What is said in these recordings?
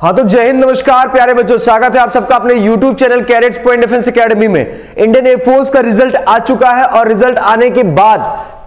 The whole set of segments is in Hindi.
हाँ तो जय हिंद, नमस्कार प्यारे बच्चों, स्वागत है आप सबका अपने YouTube channel cadets point defence academy में। इंडियन एयरफोर्स का रिजल्ट आ चुका है और रिजल्ट आने के बाद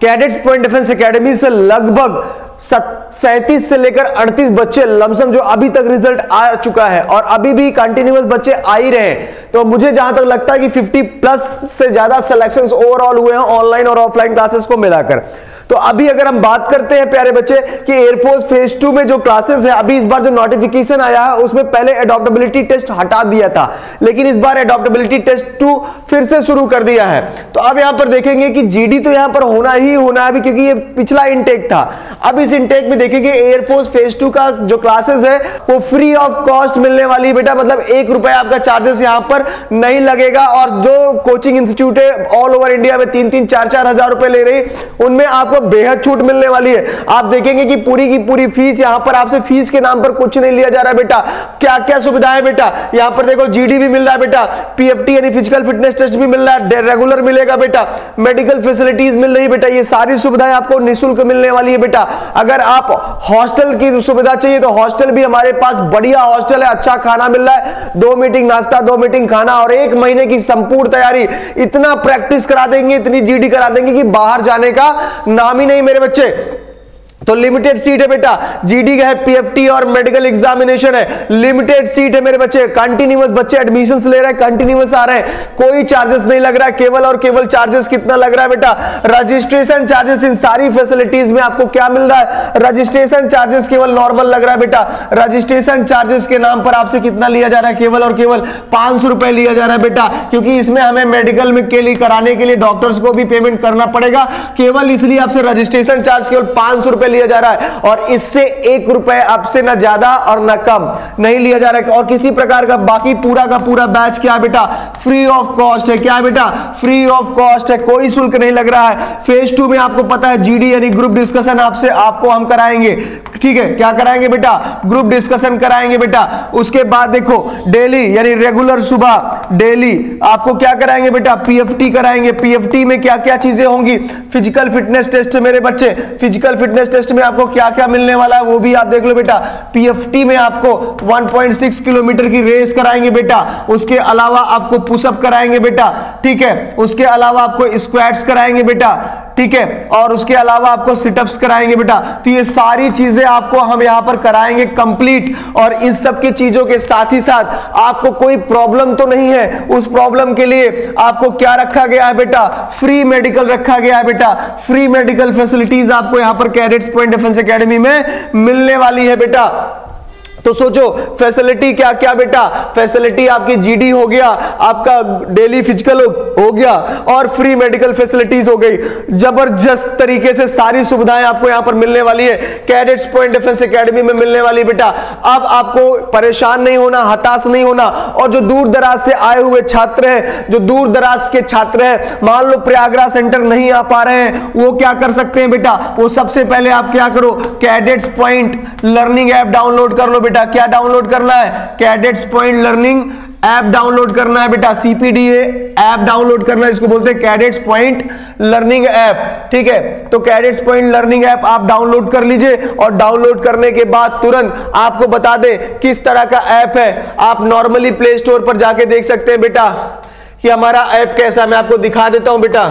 कैडेट्स पॉइंट डिफेंस एकेडमी से लगभग 37 से लेकर 38 बच्चे लमसम जो अभी तक रिजल्ट आ चुका है और अभी भी कंटिन्यूअस बच्चे आ ही रहे हैं। तो मुझे जहां तक लगता है कि 50 प्लस से ज्यादा सिलेक्शंस ओवरऑल हुए हैं ऑनलाइन और ऑफलाइन क्लासेस को मिलाकर। तो अभी अगर हम बात करते हैं प्यारे बच्चे कि एयरफोर्स फेज 2 में जो क्लासेस है, अभी इस बार जो नोटिफिकेशन आया है उसमें पहले एडॉप्टेबिलिटी टेस्ट हटा दिया था, लेकिन इस बार एडॉप्टेबिलिटी टेस्ट 2 फिर से शुरू कर दिया है। तो अब यहां पर देखेंगे कि जीडी तो यहां पर होना ही होना है अभी, क्योंकि ये पिछला इनटेक था। अब इस इनटेक में देखेंगे एयरफोर्स फेज 2 का जो क्लासेस है वो फ्री ऑफ कॉस्ट मिलने वाली है बेटा, मतलब 1 रुपया आपका चार्जेस यहां पर नहीं लगेगा। और जो कोचिंग इंस्टीट्यूट है ऑल ओवर इंडिया में 3-3, 4-4 हजार रुपए ले रही, उनमें आपको बेहद छूट मिलने वाली है। आप देखेंगे कि पूरी की पूरी फीस, यहां पर आपसे फीस के नाम पर कुछ नहीं लिया जा रहा है बेटा। क्या क्या सुविधाएं बेटा, यहां पर देखो जीडी भी मिल रहा है बेटा, पीएफटी यानी फिजिकल फिटनेस टेस्ट भी मिल रहा है, रेगुलर मिलेगा बेटा, मेडिकल फैसिलिटीज मिल रही है बेटा। ये सारी सुविधाएं आपको निःशुल्क मिलने वाली है बेटा। अगर आप हॉस्टल की सुविधा चाहिए तो हॉस्टल भी हमारे पास बढ़िया हॉस्टल है, अच्छा खाना मिल रहा है, 2 मीटिंग नाश्ता, 2 मीटिंग खाना और 1 महीने की संपूर्ण तैयारी। इतना प्रैक्टिस करा देंगे, इतनी जीडी करा देंगे कि बाहर जाने का नाम ही नहीं मेरे बच्चे। तो लिमिटेड सीट है बेटा, जीडी का है, पीएफटी और मेडिकल एग्जामिनेशन है, लिमिटेड सीट है मेरे बच्चे। कंटिन्यूअस बच्चे एडमिशंस ले रहे हैं, कंटिन्यूअस आ रहे हैं, कोई चार्जेस नहीं लग रहा है। केवल और केवल चार्जेस कितना लग रहा है बेटा, रजिस्ट्रेशन चार्जेस। इन सारी फैसिलिटीज में आपको क्या मिल रहा है, रजिस्ट्रेशन चार्जेस केवल नॉर्मल लग रहा है बेटा। रजिस्ट्रेशन चार्जेस के नाम पर आपसे कितना लिया जा रहा है, केवल और केवल 500 रुपए लिया जा रहा है बेटा, क्योंकि इसमें हमें मेडिकल में के लिए कराने के लिए डॉक्टर्स को भी पेमेंट करना पड़ेगा। केवल इसलिए आपसे रजिस्ट्रेशन चार्ज केवल 500 रुपए लिया जा रहा है और इससे 1 रुपए आपसे ना ज्यादा और ना कम नहीं लिया जा रहा है। और किसी प्रकार का बाकी पूरा का पूरा बैच क्या है बेटा, फ्री ऑफ कॉस्ट है। क्या है बेटा, फ्री ऑफ कॉस्ट है, कोई शुल्क नहीं लग रहा है। फेज 2 में आपको पता है जीडी यानी ग्रुप डिस्कशन आपको हम कराएंगे, ठीक है। क्या कराएंगे बेटा, ग्रुप डिस्कशन कराएंगे बेटा। उसके बाद देखो डेली यानी रेगुलर सुबह डेली आपको क्या कराएंगे बेटा, पीएफटी कराएंगे। पीएफटी में क्या क्या चीजें होंगी, फिजिकल फिटनेस टेस्ट मेरे बच्चे, फिजिकल फिटनेस टेस्ट में आपको क्या क्या मिलने वाला है वो भी आप देख लो बेटा। पीएफटी में आपको 1.6 किलोमीटर की रेस कराएंगे बेटा, उसके अलावा आपको पुशअप कराएंगे बेटा, ठीक है। उसके अलावा आपको स्क्वाट्स कराएंगे बेटा, ठीक है, और उसके अलावा आपको सिटअप्स कराएंगे बेटा। तो ये सारी चीजें आपको हम यहां पर कराएंगे कंप्लीट। और इस सब की चीजों के साथ ही साथ आपको कोई प्रॉब्लम तो नहीं है, उस प्रॉब्लम के लिए आपको क्या रखा गया है बेटा, फ्री मेडिकल रखा गया है बेटा। फ्री मेडिकल फैसिलिटीज आपको यहां पर कैडेट्स पॉइंट डिफेंस एकेडमी में मिलने वाली है बेटा। तो सोचो फैसिलिटी क्या क्या बेटा, फैसिलिटी आपकी जीडी हो गया, आपका डेली फिजिकल हो गया और फ्री मेडिकल फैसिलिटीज हो गई। जबरदस्त तरीके से सारी सुविधाएं आपको यहां पर मिलने वाली है, कैडेट्स पॉइंट डिफेंस एकेडमी में मिलने वाली बेटा। अब आपको परेशान नहीं होना, हताश नहीं होना। और जो दूर दराज से आए हुए छात्र हैं, जो दूर दराज के छात्र हैं, मान लो प्रयागराज सेंटर नहीं आ पा रहे हैं, वो क्या कर सकते हैं बेटा, वो सबसे पहले आप क्या करो, cadets point learning app download कर लो बेटा। क्या डाउनलोड करना है, cadets point learning app download करना है बेटा, सीपीडीए ऐप डाउनलोड करना है, इसको बोलते हैं कैडेट्स पॉइंट लर्निंग ऐप, ठीक है। तो कैडेट्स पॉइंट लर्निंग ऐप आप डाउनलोड कर लीजिए और डाउनलोड करने के बाद तुरंत आपको बता दे किस तरह का ऐप है। आप नॉर्मली प्ले स्टोर पर जाके देख सकते हैं बेटा कि हमारा ऐप कैसा है। मैं आपको दिखा देता हूं बेटा,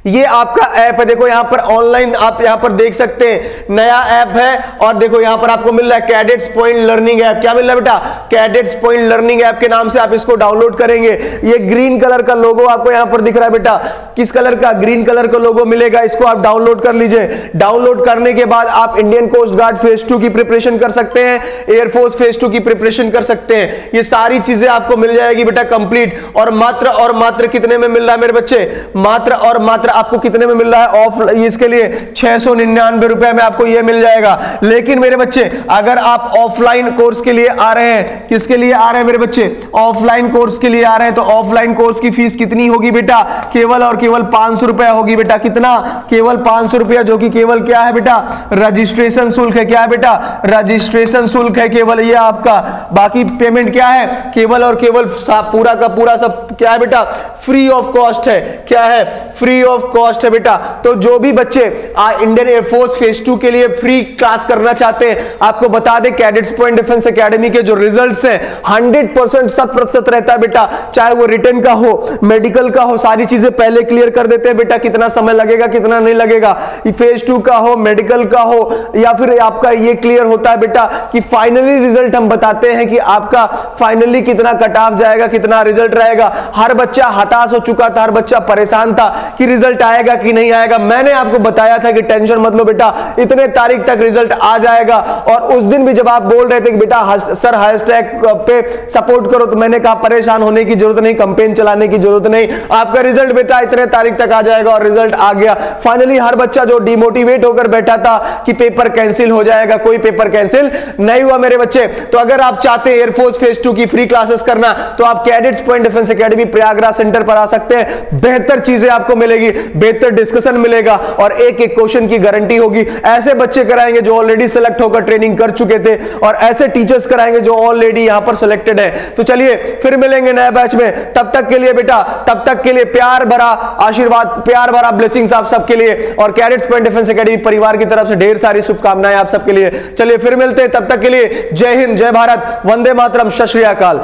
ये आपका ऐप है, देखो यहां पर ऑनलाइन आप यहां पर देख सकते हैं, नया ऐप है। और देखो यहां पर आपको मिल रहा है कैडेट्स पॉइंट लर्निंग ऐप। क्या मिल रहा है बेटा, कैडेट्स पॉइंट लर्निंग ऐप के नाम से आप इसको डाउनलोड करेंगे। ये ग्रीन कलर का लोगो आपको यहां पर दिख रहा है बेटा, किस कलर का, ग्रीन कलर का लोगो मिलेगा, इसको आप डाउनलोड कर लीजिए। डाउनलोड करने के बाद आप इंडियन कोस्ट गार्ड फेज 2 की प्रिपरेशन कर सकते हैं, एयरफोर्स फेज 2 की प्रिपरेशन कर सकते हैं। ये सारी चीजें आपको मिल जाएगी बेटा कंप्लीट। और मात्र कितने में मिल रहा है मेरे बच्चे, मात्र और मात्र आपको कितने में मिल रहा है, ऑफ इसके लिए 699 रुपए में आपको ये मिल जाएगा। लेकिन मेरे बच्चे अगर आप ऑफलाइन कोर्स के लिए आ रहे हैं किसके लिए आ रहे हैं मेरे बच्चे? ऑफलाइन कोर्स के लिए आ रहे हैं। तो ऑफलाइन कोर्स की फीस कितनी होगी बेटा? केवल और केवल 500 रुपया होगी बेटा। कितना? केवल 500 रुपया, जो कि केवल क्या है बेटा? रजिस्ट्रेशन शुल्क है। क्या है बेटा? रजिस्ट्रेशन शुल्क है केवल ये आपका। बाकी पेमेंट क्या है? केवल और केवल पूरा का पूरा सब क्या है बेटा? फ्री ऑफ कॉस्ट है। क्या है? फ्री ऑफ कॉस्ट है बेटा। तो जो भी बच्चे इंडियन एयरफोर्स फेज 2 के लिए फ्री क्लास करना चाहते हैं, आपको बता दें कैडेट्स पॉइंट डिफेंस एकेडमी के जो रिजल्ट्स हैं 100% 100% रहता है बेटा। चाहे वो रिटन का हो, मेडिकल का हो, सारी चीजें पहले क्लियर कर देते हैं बेटा। कितना समय लगेगा, कितना नहीं लगेगा। फेज 2 का हो, मेडिकल का हो, या फिर आपका ये क्लियर होता है बेटा कि फाइनली रिजल्ट हम बताते हैं कि आपका फाइनली कितना कट ऑफ जाएगा, कितना रिजल्ट रहेगा। हर बच्चा हताश हो चुका था, हर बच्चा परेशान था कि रिजल्ट आएगा कि नहीं आएगा। मैंने आपको बताया था कि टेंशन मत लो बेटा, इतने तारीख तक रिजल्ट आ जाएगा। और उस दिन भी जब आप बोल रहे थे कि बेटा सर हैशटैग पे सपोर्ट करो, तो मैंने कहा परेशान होने की जरूरत नहीं, कैंपेन चलाने की जरूरत नहीं, आपका रिजल्ट बेटा इतने तारीख तक आ जाएगा। और रिजल्ट आ गया फाइनली। हर बच्चा जो डिमोटिवेट होकर बैठा था कि पेपर कैंसिल हो जाएगा, कोई पेपर कैंसिल नहीं हुआ मेरे बच्चे। तो अगर आप चाहते हैं एयरफोर्स फेज 2 की फ्री क्लासेस करना, तो आप cadets point defence academy Prayagraj centre पर आ सकते हैं। बेहतर चीजें आपको मिलेगी, बेहतर डिस्कशन मिलेगा और एक एक क्वेश्चन की गारंटी होगी। ऐसे बच्चे कराएंगे जो ऑलरेडी सिलेक्ट होकर ट्रेनिंग कर चुके थे, और ऐसे टीचर्स कराएंगे जो ऑलरेडी यहां पर सिलेक्टेड है। तो चलिए फिर मिलेंगे नए बैच में। तब तक के लिए बेटा, तब तक के लिए प्यार भरा आशीर्वाद, प्यार भरा ब्लेसिंग्स आप सबके लिए, और कैडेट्स पॉइंट डिफेंस एकेडमी परिवार की तरफ से ढेर सारी शुभकामनाएं आप सबके लिए। चलिए फिर मिलते हैं, तब तक के लिए जय हिंद, जय भारत, वंदे मातरम, सत श्री अकाल।